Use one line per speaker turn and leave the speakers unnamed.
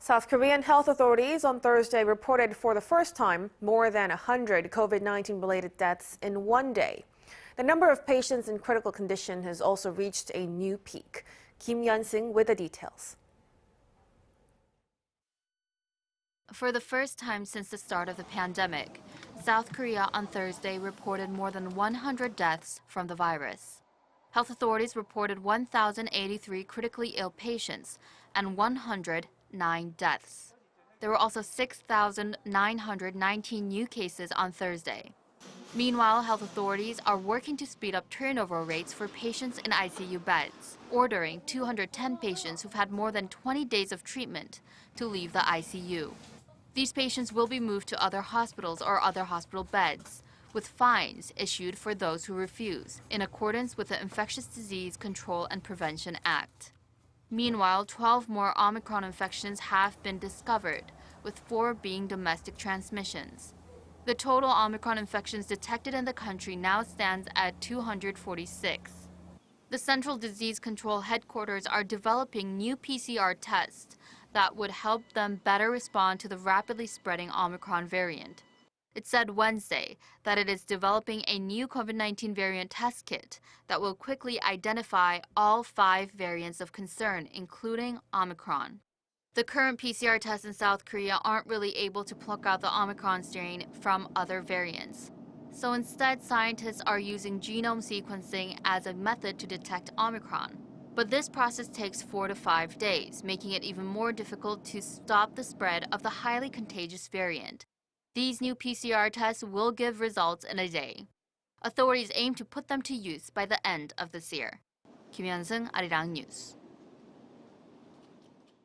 South Korean health authorities on Thursday reported for the first time more than 100 COVID-19 related deaths in one day. The number of patients in critical condition has also reached a new peak. Yeon-seung with the details.
For the first time since the start of the pandemic, South Korea on Thursday reported more than 100 deaths from the virus. Health authorities reported 1,083 critically ill patients and 109 deaths. There were also 6,919 new cases on Thursday. Meanwhile, health authorities are working to speed up turnover rates for patients in ICU beds, ordering 210 patients who've had more than 20 days of treatment to leave the ICU. These patients will be moved to other hospitals or other hospital beds, with fines issued for those who refuse, in accordance with the Infectious Disease Control and Prevention Act. Meanwhile, 12 more Omicron infections have been discovered, with 4 being domestic transmissions. The total Omicron infections detected in the country now stands at 246. The Central Disease Control Headquarters are developing new PCR tests that would help them better respond to the rapidly spreading Omicron variant. It said Wednesday that it is developing a new COVID-19 variant test kit that will quickly identify all 5 variants of concern, including Omicron. The current PCR tests in South Korea aren't really able to pluck out the Omicron strain from other variants. So instead, scientists are using genome sequencing as a method to detect Omicron. But this process takes 4 to 5 days, making it even more difficult to stop the spread of the highly contagious variant. These new PCR tests will give results in a day. Authorities aim to put them to use by the end of this year. Yeon-seung, Arirang News.